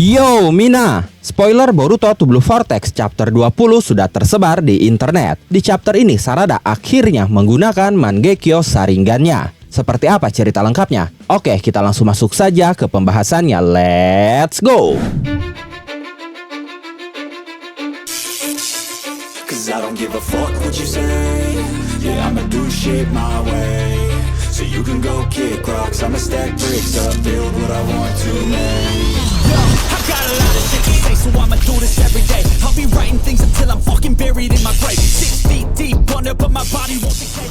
Yo Mina, spoiler Boruto to Blue Vortex chapter 20 sudah tersebar di internet. Di chapter ini Sarada akhirnya menggunakan Mangekyo Sharingan-nya. Seperti apa cerita lengkapnya? Oke, kita langsung masuk saja ke pembahasannya. Let's go! Cause I don't give a fuck what you say. Yeah, I'ma do shit my way. So you can go kick rocks, I'ma stack bricks up, build what I want to make. Yo, I got a lot of shit to say, so I'ma do this every day. I'll be writing things until I'm fucking buried in my grave. 6 feet deep under, but my body won't decay.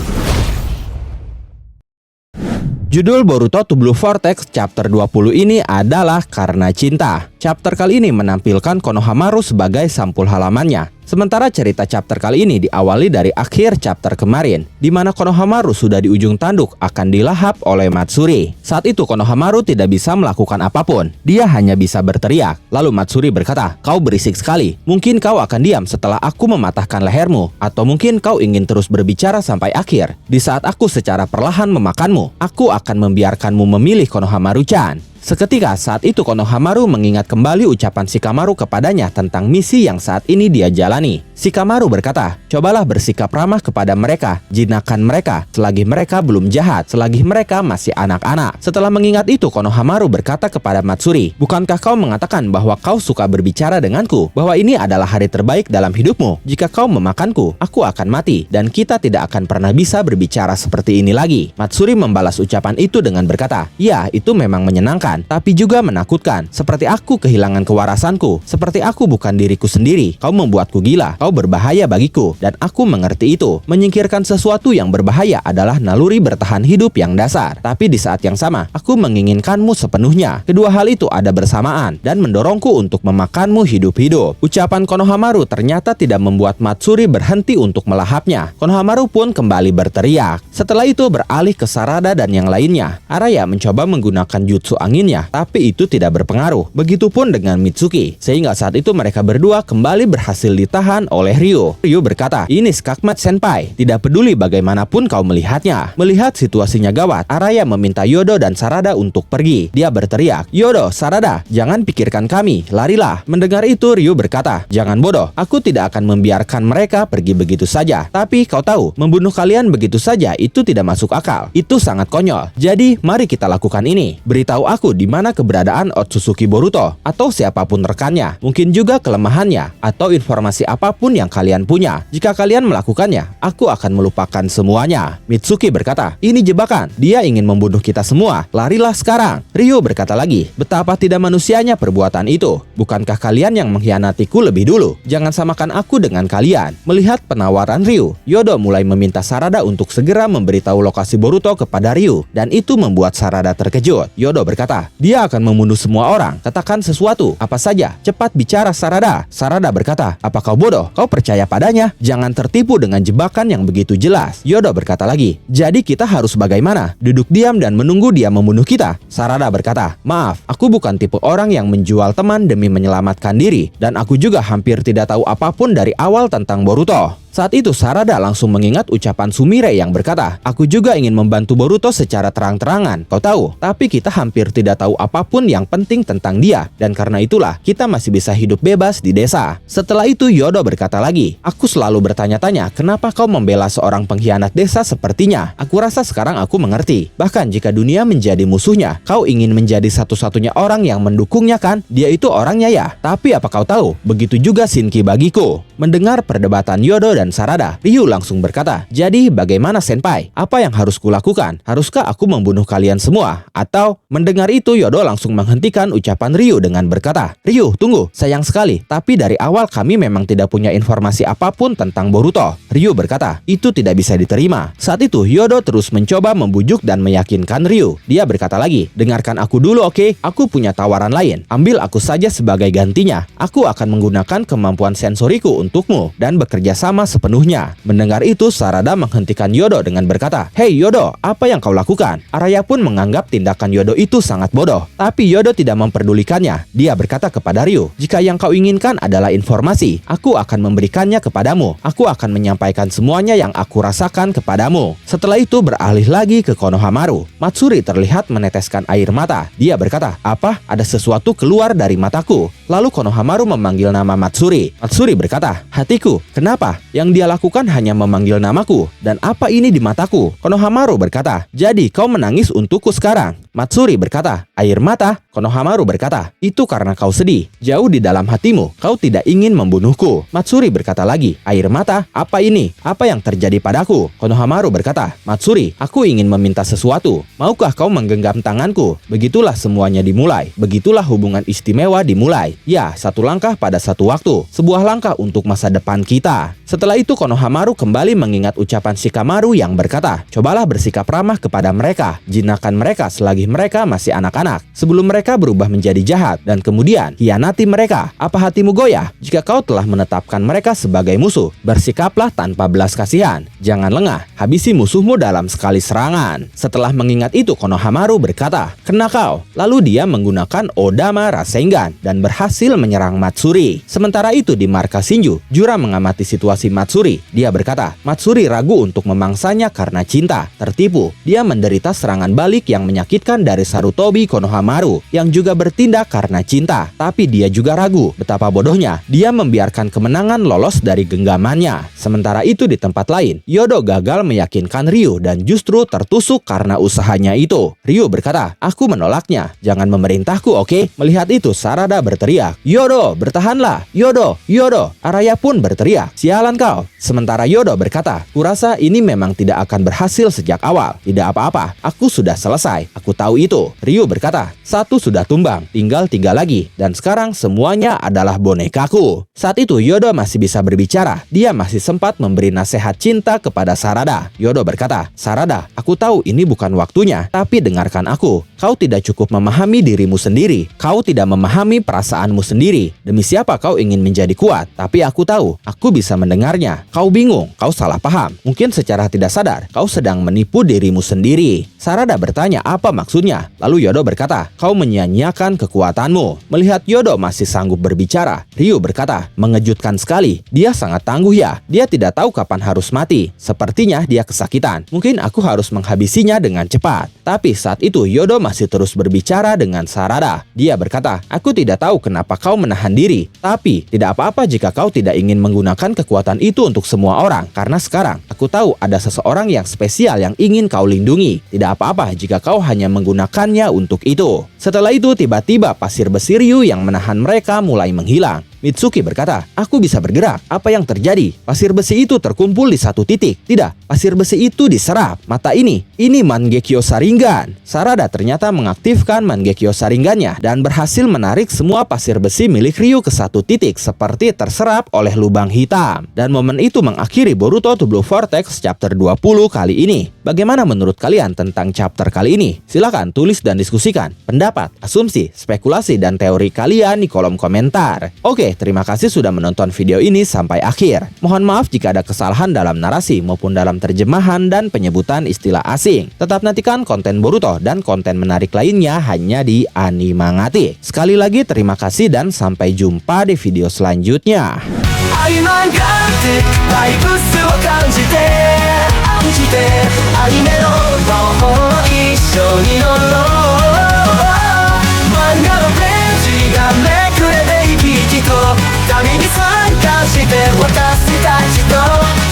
Judul Boruto to Blue Vortex chapter 20 ini adalah Karena Cinta. Chapter kali ini menampilkan Konohamaru sebagai sampul halamannya. Sementara cerita chapter kali ini diawali dari akhir chapter kemarin, di mana Konohamaru sudah di ujung tanduk akan dilahap oleh Matsuri. Saat itu Konohamaru tidak bisa melakukan apapun, dia hanya bisa berteriak. Lalu Matsuri berkata, "Kau berisik sekali, mungkin kau akan diam setelah aku mematahkan lehermu, atau mungkin kau ingin terus berbicara sampai akhir. Di saat aku secara perlahan memakanmu, aku akan membiarkanmu memilih Konohamaru-chan." Seketika saat itu Konohamaru mengingat kembali ucapan Shikamaru kepadanya tentang misi yang saat ini dia jalani. Shikamaru berkata, "Cobalah bersikap ramah kepada mereka, jinakkan mereka, selagi mereka belum jahat, selagi mereka masih anak-anak." Setelah mengingat itu, Konohamaru berkata kepada Matsuri, "Bukankah kau mengatakan bahwa kau suka berbicara denganku, bahwa ini adalah hari terbaik dalam hidupmu? Jika kau memakanku, aku akan mati, dan kita tidak akan pernah bisa berbicara seperti ini lagi." Matsuri membalas ucapan itu dengan berkata, "Ya, itu memang menyenangkan, tapi juga menakutkan. Seperti aku kehilangan kewarasanku, seperti aku bukan diriku sendiri. Kau membuatku gila, kau berbahaya bagiku, dan aku mengerti itu. Menyingkirkan sesuatu yang berbahaya adalah naluri bertahan hidup yang dasar. Tapi di saat yang sama, aku menginginkanmu sepenuhnya. Kedua hal itu ada bersamaan, dan mendorongku untuk memakanmu hidup-hidup." Ucapan Konohamaru ternyata tidak membuat Matsuri berhenti untuk melahapnya. Konohamaru pun kembali berteriak. Setelah itu beralih ke Sarada dan yang lainnya. Araya mencoba menggunakan jutsu angin, tapi itu tidak berpengaruh. Begitupun dengan Mitsuki, sehingga saat itu mereka berdua kembali berhasil ditahan oleh Ryo. Ryo berkata, "Ini Skakmat Senpai, tidak peduli bagaimanapun kau melihatnya." Melihat situasinya gawat, Araya meminta Yodo dan Sarada untuk pergi. Dia berteriak, "Yodo, Sarada, jangan pikirkan kami, larilah." Mendengar itu Ryo berkata, "Jangan bodoh, aku tidak akan membiarkan mereka pergi begitu saja. Tapi kau tahu, membunuh kalian begitu saja itu tidak masuk akal. Itu sangat konyol. Jadi mari kita lakukan ini. Beritahu aku di mana keberadaan Otsutsuki Boruto atau siapapun rekannya, mungkin juga kelemahannya atau informasi apapun yang kalian punya. Jika kalian melakukannya, aku akan melupakan semuanya." Mitsuki berkata, "Ini jebakan. Dia ingin membunuh kita semua. Larilah sekarang." Ryo berkata lagi, "Betapa tidak manusianya perbuatan itu. Bukankah kalian yang mengkhianatiku lebih dulu? Jangan samakan aku dengan kalian." Melihat penawaran Ryo, Yodo mulai meminta Sarada untuk segera memberitahu lokasi Boruto kepada Ryo, dan itu membuat Sarada terkejut. Yodo berkata, "Dia akan membunuh semua orang. Katakan sesuatu, apa saja. Cepat bicara, Sarada." Sarada berkata, "Apa kau bodoh? Kau percaya padanya? Jangan tertipu dengan jebakan yang begitu jelas." Yodo berkata lagi, "Jadi kita harus bagaimana? Duduk diam dan menunggu dia membunuh kita?" Sarada berkata, "Maaf, aku bukan tipe orang yang menjual teman demi menyelamatkan diri, dan aku juga hampir tidak tahu apapun dari awal tentang Boruto." Saat itu Sarada langsung mengingat ucapan Sumire yang berkata, "Aku juga ingin membantu Boruto secara terang-terangan, kau tahu, tapi kita hampir tidak tahu apapun yang penting tentang dia, dan karena itulah kita masih bisa hidup bebas di desa." Setelah itu Yodo berkata lagi, "Aku selalu bertanya-tanya kenapa kau membela seorang pengkhianat desa sepertinya. Aku rasa sekarang aku mengerti. Bahkan jika dunia menjadi musuhnya, kau ingin menjadi satu-satunya orang yang mendukungnya kan? Dia itu orangnya ya. Tapi apa kau tahu, begitu juga Shinki bagiku." Mendengar perdebatan Yodo dan Sarada, Ryu langsung berkata, "Jadi bagaimana Senpai? Apa yang harus kulakukan? Haruskah aku membunuh kalian semua? Atau..." Mendengar itu Yodo langsung menghentikan ucapan Ryu dengan berkata, "Ryu, tunggu, sayang sekali, tapi dari awal kami memang tidak punya informasi apapun tentang Boruto." Ryu berkata, "Itu tidak bisa diterima." Saat itu Yodo terus mencoba membujuk dan meyakinkan Ryu. Dia berkata lagi, "Dengarkan aku dulu, oke? Aku punya tawaran lain. Ambil aku saja sebagai gantinya. Aku akan menggunakan kemampuan sensoriku untukmu dan bekerja sama sepenuhnya." Mendengar itu Sarada menghentikan Yodo dengan berkata, "Hei Yodo, apa yang kau lakukan?" Araya pun menganggap tindakan Yodo itu sangat bodoh, tapi Yodo tidak memperdulikannya. Dia berkata kepada Ryu, "Jika yang kau inginkan adalah informasi, aku akan memberikannya kepadamu. Aku akan menyampaikan semuanya yang aku rasakan kepadamu. Setelah itu beralih lagi ke Konohamaru. Matsuri terlihat meneteskan air mata. Dia berkata, apa? Ada sesuatu keluar dari mataku. Lalu Konohamaru memanggil nama Matsuri. Matsuri berkata, hatiku, kenapa? Yang dia lakukan hanya memanggil namaku. Dan apa ini di mataku? Konohamaru berkata, jadi kau menangis untukku sekarang. Matsuri berkata, air mata? Konohamaru berkata, itu karena kau sedih. Jauh di dalam hatimu, kau tidak ingin membunuhku. Matsuri berkata lagi, air mata? Apa ini? Apa yang terjadi padaku? Konohamaru berkata, Matsuri, aku ingin meminta sesuatu. Maukah kau menggenggam tanganku? Begitulah semuanya dimulai. Begitulah hubungan istimewa dimulai. Ya, satu langkah pada satu waktu. Sebuah langkah untuk masa depan kita. Setelah itu Konohamaru kembali mengingat ucapan Shikamaru yang berkata, cobalah bersikap ramah kepada mereka. Jinakkan mereka selagi mereka masih anak-anak. Sebelum mereka berubah menjadi jahat. Dan kemudian hianati mereka. Apa hatimu goyah? Jika kau telah menetapkan mereka sebagai musuh, bersikaplah tanpa belas kasihan. Jangan lengah. Habisi musuhmu dalam sekali serangan. Setelah mengingat itu Konohamaru berkata, kena kau. Lalu dia menggunakan Odama Rasengan dan berhasil menyerang Matsuri. Sementara itu di markas Shinju, Jura mengamati situasi Matsuri. Dia berkata, Matsuri ragu untuk memangsanya karena cinta. Tertipu, dia menderita serangan balik yang menyakitkan dari Sarutobi Konohamaru yang juga bertindak karena cinta. Tapi dia juga ragu. Betapa bodohnya, dia membiarkan kemenangan lolos dari genggamannya. Sementara itu di tempat lain, Yodo gagal meyakinkan Ryu dan justru tertusuk karena usahanya itu. Ryu berkata, aku menolaknya. Jangan memerintahku, oke? Melihat itu Sarada berteriak, Yodo, bertahanlah. Yodo, Yodo. Araya pun berteriak, sialan kau. Sementara Yodo berkata, kurasa ini memang tidak akan berhasil sejak awal. Tidak apa-apa, aku sudah selesai. Aku tahu itu. Ryu berkata, satu sudah tumbang, tinggal 3 lagi. Dan sekarang semuanya adalah bonekaku. Saat itu Yodo masih bisa berbicara. Dia masih sempat memberi nasihat cinta kepada Sarada. Yodo berkata, Sarada, aku tahu ini bukan waktunya, tapi dengarkan aku. Kau tidak cukup memahami dirimu sendiri. Kau tidak memahami perasaanmu sendiri. Demi siapa kau ingin menjadi kuat? Tapi aku tahu, aku bisa mendengarnya. Kau bingung, kau salah paham. Mungkin secara tidak sadar, kau sedang menipu dirimu sendiri. Sarada bertanya apa maksudnya. Lalu Yodo berkata, kau menyia-nyiakan kekuatanmu. Melihat Yodo masih sanggup berbicara, Ryu berkata, mengejutkan sekali. Dia sangat tangguh ya. Dia tidak tahu kapan harus mati. Sepertinya dia kesakitan. Mungkin aku harus menghabisinya dengan cepat. Tapi saat itu Yodo masih terus berbicara dengan Sarada. Dia berkata, aku tidak tahu kenapa kau menahan diri. Tapi tidak apa-apa jika kau tidak ingin menggunakan kekuatan itu untuk semua orang. Karena sekarang aku tahu ada seseorang yang spesial yang ingin kau lindungi. Tidak apa-apa jika kau hanya menggunakannya untuk itu. Setelah itu tiba-tiba pasir besi Ryu yang menahan mereka mulai menghilang. Mitsuki berkata, aku bisa bergerak. Apa yang terjadi? Pasir besi itu terkumpul di satu titik. Tidak, pasir besi itu diserap. Mata ini Mangekyo Sharingan. Sarada ternyata mengaktifkan Mangekyo Sharingannya dan berhasil menarik semua pasir besi milik Ryu ke satu titik seperti terserap oleh lubang hitam. Dan momen itu mengakhiri Boruto to Blue Vortex chapter 20 kali ini. Bagaimana menurut kalian tentang chapter kali ini? Silahkan tulis dan diskusikan pendapat, asumsi, spekulasi, dan teori kalian di kolom komentar. Oke, terima kasih sudah menonton video ini sampai akhir. Mohon maaf jika ada kesalahan dalam narasi maupun dalam terjemahan dan penyebutan istilah asing. Tetap nantikan konten Boruto dan konten menarik lainnya hanya di Animangati. Sekali lagi terima kasih dan sampai jumpa di video selanjutnya.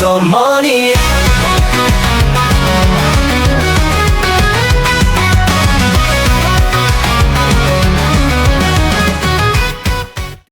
Come on.